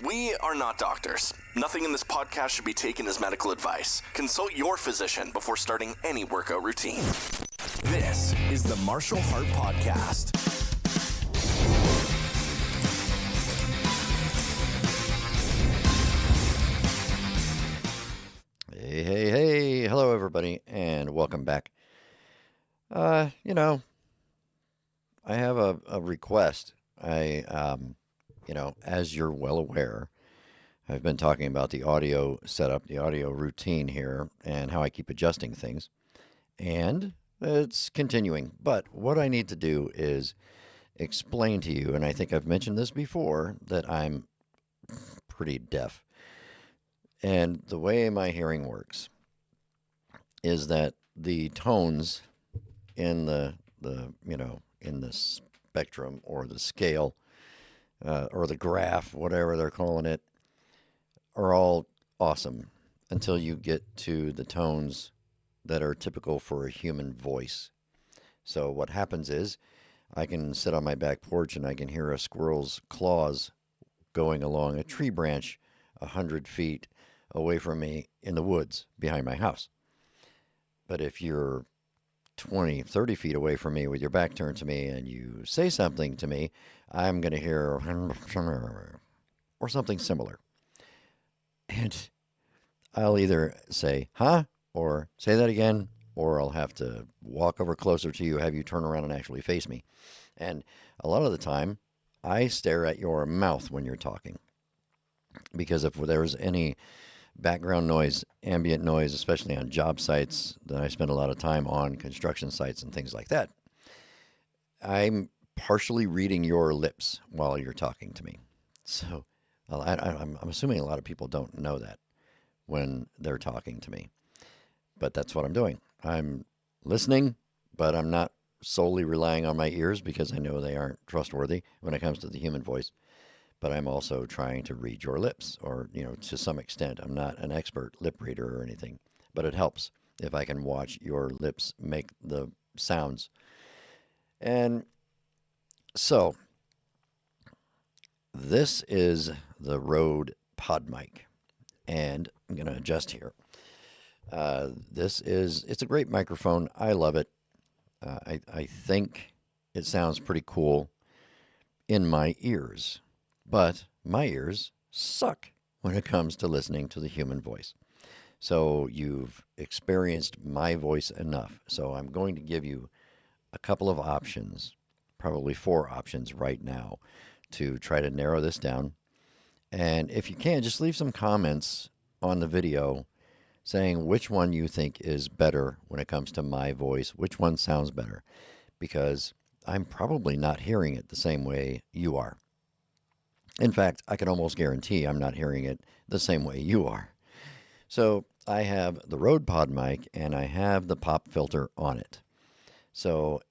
We are not doctors. Nothing in this podcast should be taken as medical advice. Consult your physician before starting any workout routine. This is the Martial Heart Podcast. Hey, hello everybody, and welcome back. I have a request. As you're well aware, I've been talking about the audio setup, the audio routine here, and how I keep adjusting things, and it's continuing. But what I need to do is explain to you, and I think I've mentioned this before, that I'm pretty deaf. And the way my hearing works is that the tones in the spectrum or the scale or the graph, whatever they're calling it, are all awesome until you get to the tones that are typical for a human voice. So what happens is I can sit on my back porch and I can hear a squirrel's claws going along a tree branch 100 feet away from me in the woods behind my house. But if you're 20, 30 feet away from me with your back turned to me and you say something to me, I'm going to hear or something similar. And I'll either say, huh? Or say that again, or I'll have to walk over closer to you, have you turn around and actually face me. And a lot of the time, I stare at your mouth when you're talking. Because if there's any background noise, ambient noise, especially on job sites that I spend a lot of time on, construction sites and things like that, I'm partially reading your lips while you're talking to me. So I'm assuming a lot of people don't know that when they're talking to me. But that's what I'm doing. I'm listening, but I'm not solely relying on my ears because I know they aren't trustworthy when it comes to the human voice. But I'm also trying to read your lips, or, to some extent. I'm not an expert lip reader or anything, but it helps if I can watch your lips make the sounds. And so this is the Rode PodMic, and I'm going to adjust here. It's a great microphone. I love it. I think it sounds pretty cool in my ears. But my ears suck when it comes to listening to the human voice. So you've experienced my voice enough. So I'm going to give you a couple of options, probably 4 options right now, to try to narrow this down. And if you can, just leave some comments on the video saying which one you think is better when it comes to my voice, which one sounds better, because I'm probably not hearing it the same way you are. In fact, I can almost guarantee I'm not hearing it the same way you are. So I have the Rode PodMic and I have the pop filter on it. So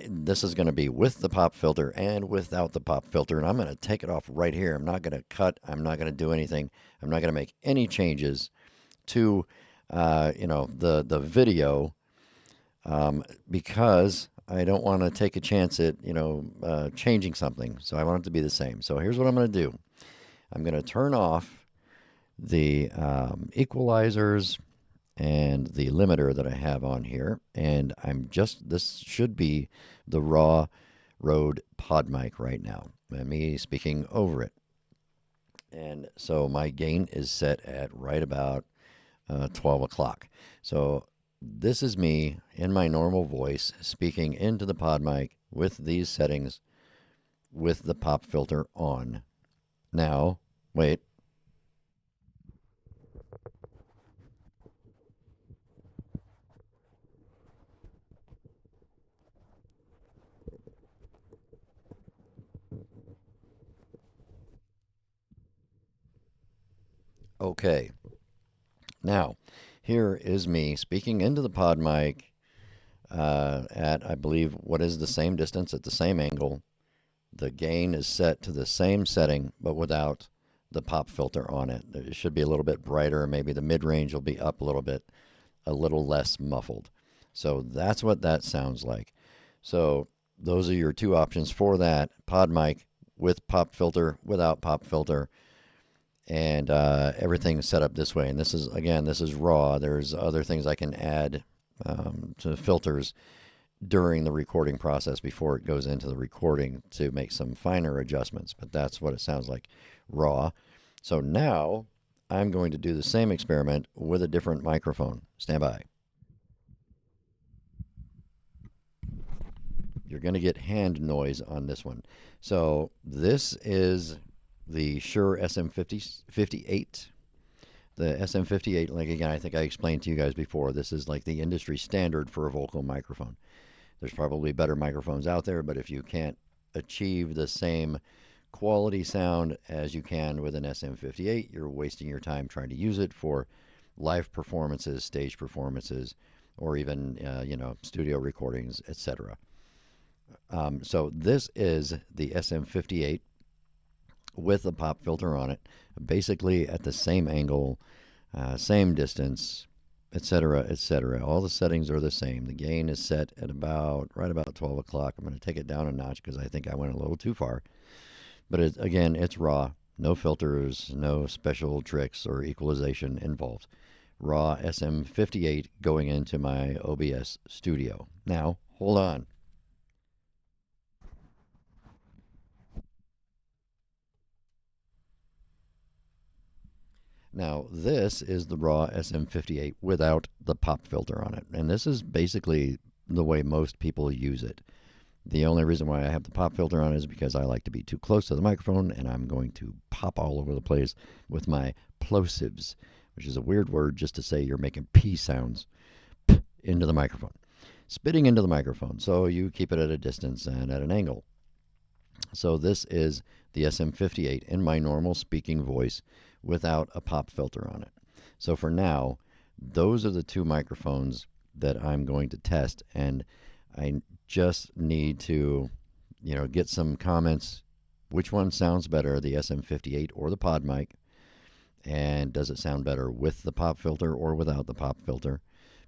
this is going to be with the pop filter and without the pop filter. And I'm going to take it off right here. I'm not going to cut. I'm not going to do anything. I'm not going to make any changes to, the video because I don't want to take a chance at, changing something. So I want it to be the same. So here's what I'm going to do. I'm going to turn off the equalizers and the limiter that I have on here. And this should be the raw Rode PodMic right now. And me speaking over it. And so my gain is set at right about 12 o'clock. So this is me in my normal voice speaking into the PodMic with these settings with the pop filter on. Now, wait. Okay. Now, here is me speaking into the PodMic at, I believe, what is the same distance at the same angle. The gain is set to the same setting, but without the pop filter on it. It should be a little bit brighter. Maybe the mid-range will be up a little less muffled. So that's what that sounds like. So those are your two options for that. PodMic with pop filter, without pop filter. and everything's set up this way. And this is raw. There's other things I can add to filters during the recording process before it goes into the recording to make some finer adjustments. But that's what it sounds like raw. So now I'm going to do the same experiment with a different microphone. Stand by. You're going to get hand noise on this one. So this is the Shure SM58. The SM58, like again, I think I explained to you guys before, this is like the industry standard for a vocal microphone. There's probably better microphones out there, but if you can't achieve the same quality sound as you can with an SM58, you're wasting your time trying to use it for live performances, stage performances, or even studio recordings, etc. So this is the SM58 with a pop filter on it, basically at the same angle, same distance, etc., etc. All the settings are the same. The gain is set at right about 12 o'clock. I'm going to take it down a notch because I think I went a little too far. But again, it's raw. No filters, no special tricks or equalization involved. Raw SM58 going into my OBS studio. Now, hold on. Now, this is the raw SM58 without the pop filter on it. And this is basically the way most people use it. The only reason why I have the pop filter on is because I like to be too close to the microphone, and I'm going to pop all over the place with my plosives, which is a weird word just to say you're making P sounds into the microphone. Spitting into the microphone. So you keep it at a distance and at an angle. So this is the SM58 in my normal speaking voice without a pop filter on it. So for now, those are the two microphones that I'm going to test, and I just need to, get some comments. Which one sounds better, the SM58 or the pod mic? And does it sound better with the pop filter or without the pop filter?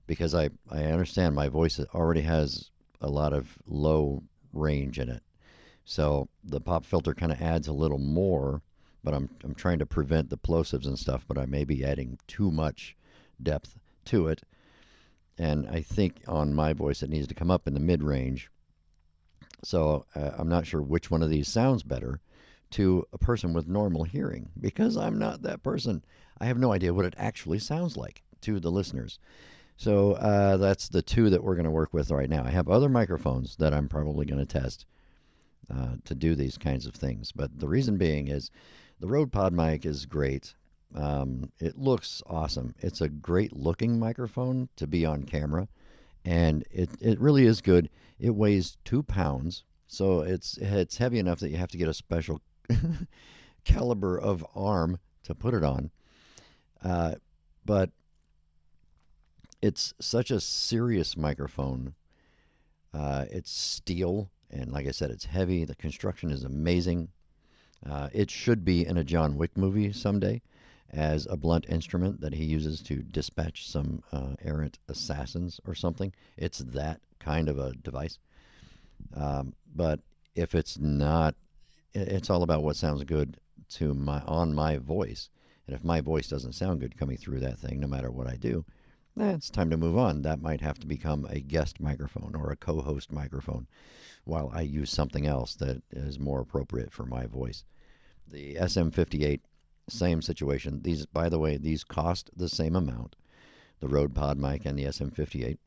Because I understand my voice already has a lot of low range in it. So the pop filter kind of adds a little more, but I'm trying to prevent the plosives and stuff, but I may be adding too much depth to it. And I think on my voice it needs to come up in the mid-range. So I'm not sure which one of these sounds better to a person with normal hearing, because I'm not that person. I have no idea what it actually sounds like to the listeners. So that's the two that we're going to work with right now. I have other microphones that I'm probably going to test to do these kinds of things. But the reason being is the Rode PodMic is great. It looks awesome. It's a great looking microphone to be on camera, and it really is good. It weighs 2 pounds, so it's heavy enough that you have to get a special caliber of arm to put it on. But it's such a serious microphone. It's steel, and like I said, it's heavy. The construction is amazing. It should be in a John Wick movie someday as a blunt instrument that he uses to dispatch some errant assassins or something. It's that kind of a device. But if it's not, it's all about what sounds good on my voice. And if my voice doesn't sound good coming through that thing, no matter what I do, it's time to move on. That might have to become a guest microphone or a co-host microphone while I use something else that is more appropriate for my voice. The SM58, same situation. These, by the way, these cost the same amount, the Rode PodMic and the SM58.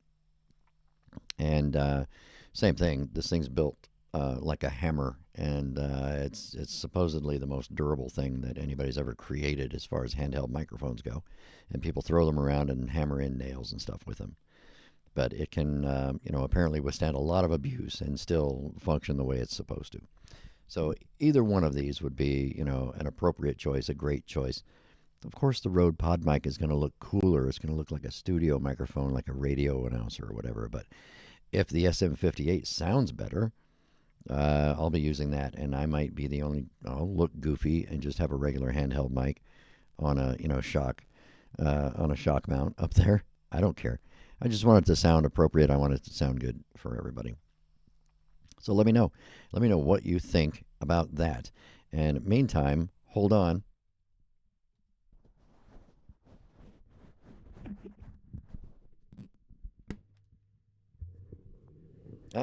And same thing, this thing's built like a hammer, and it's supposedly the most durable thing that anybody's ever created as far as handheld microphones go. And people throw them around and hammer in nails and stuff with them. But it can, apparently withstand a lot of abuse and still function the way it's supposed to. So either one of these would be, an appropriate choice, a great choice. Of course, the Rode PodMic is going to look cooler. It's going to look like a studio microphone, like a radio announcer or whatever. But if the SM58 sounds better, I'll be using that. And I might be I'll look goofy and just have a regular handheld mic on a, on a shock mount up there. I don't care. I just want it to sound appropriate. I want it to sound good for everybody. So let me know. Let me know what you think about that. And meantime, hold on.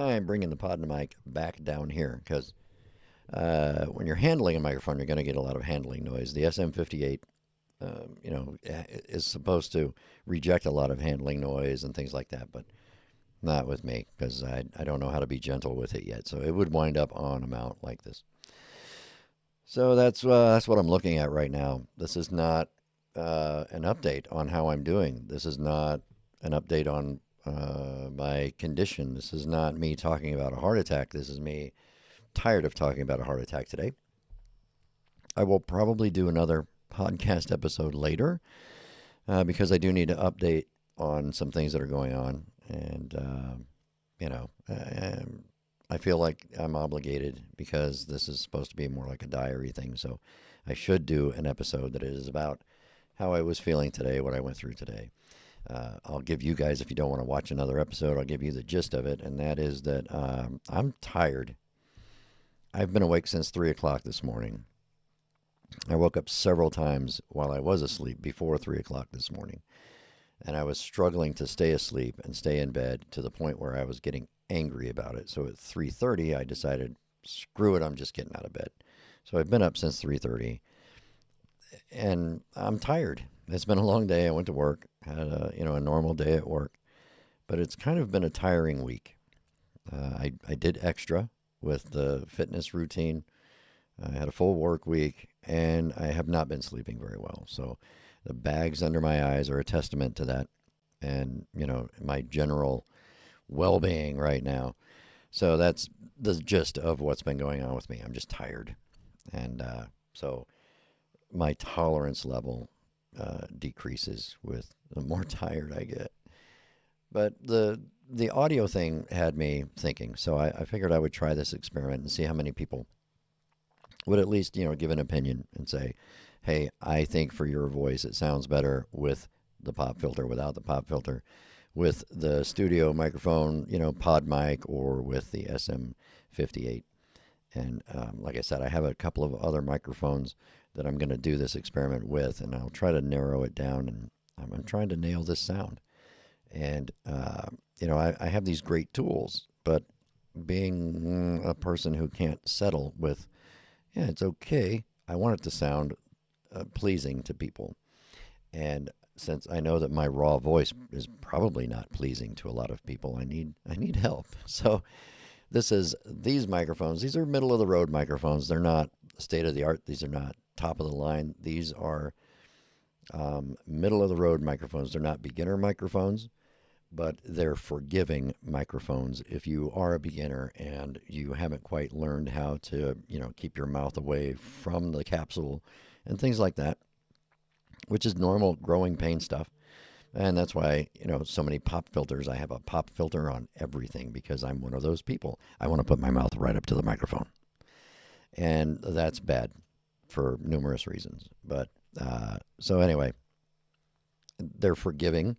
I'm bringing the pod mic back down here because when you're handling a microphone, you're going to get a lot of handling noise. The SM58, is supposed to reject a lot of handling noise and things like that, but not with me because I don't know how to be gentle with it yet. So it would wind up on a mount like this. So that's what I'm looking at right now. This is not an update on how I'm doing. This is not an update on my condition. This is not me talking about a heart attack. This is me tired of talking about a heart attack today. I will probably do another podcast episode later because I do need to update on some things that are going on. And, I feel like I'm obligated because this is supposed to be more like a diary thing. So I should do an episode that is about how I was feeling today, what I went through today. I'll give you guys, if you don't want to watch another episode, I'll give you the gist of it. And that is that I'm tired. I've been awake since 3 o'clock this morning. I woke up several times while I was asleep before 3 o'clock this morning. And I was struggling to stay asleep and stay in bed to the point where I was getting angry about it. So at 3:30, I decided, screw it, I'm just getting out of bed. So I've been up since 3:30. And I'm tired. It's been a long day. I went to work, had a normal day at work. But it's kind of been a tiring week. I did extra with the fitness routine. I had a full work week, and I have not been sleeping very well. So the bags under my eyes are a testament to that and, my general well-being right now. So that's the gist of what's been going on with me. I'm just tired. And so my tolerance level decreases with the more tired I get. But the audio thing had me thinking. So I figured I would try this experiment and see how many people would at least, give an opinion and say, hey, I think for your voice it sounds better with the pop filter, without the pop filter, with the studio microphone, pod mic, or with the SM58. And like I said, I have a couple of other microphones that I'm going to do this experiment with, and I'll try to narrow it down, and I'm trying to nail this sound. And, I have these great tools, but being a person who can't settle with, it's okay, I want it to sound pleasing to people. And since I know that my raw voice is probably not pleasing to a lot of people, I need help. So these microphones, these are middle of the road microphones. They're not state of the art. These are not top of the line. These are middle of the road microphones. They're not beginner microphones, but they're forgiving microphones if you are a beginner and you haven't quite learned how to, keep your mouth away from the capsule and things like that, which is normal growing pain stuff. And that's why, so many pop filters. I have a pop filter on everything because I'm one of those people. I want to put my mouth right up to the microphone. And that's bad for numerous reasons. But so anyway, they're forgiving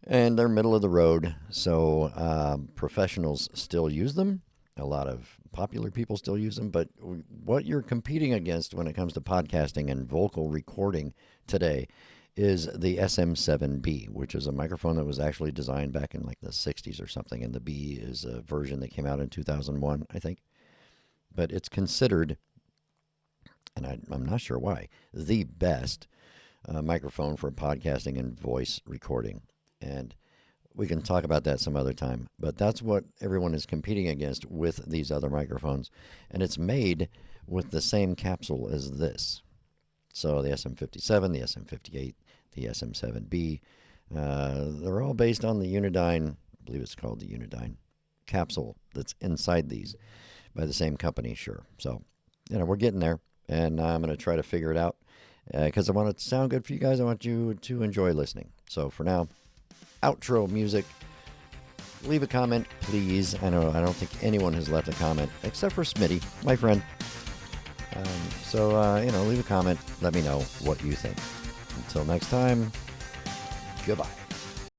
and they're middle of the road. So professionals still use them. A lot of popular people still use them. But what you're competing against when it comes to podcasting and vocal recording today is the SM7B, which is a microphone that was actually designed back in like the 60s or something. And the B is a version that came out in 2001, I think. But it's considered, and I'm not sure why, the best microphone for podcasting and voice recording. And we can talk about that some other time. But that's what everyone is competing against with these other microphones. And it's made with the same capsule as this. So the SM57, the SM58, the SM7B, they're all based on the Unidyne, I believe it's called the Unidyne capsule that's inside these by the same company, sure. So, we're getting there, and I'm going to try to figure it out because I want it to sound good for you guys. I want you to enjoy listening. So for now, outro music. Leave a comment, please. I don't think anyone has left a comment except for Smitty, my friend. Leave a comment. Let me know what you think. Until next time, goodbye.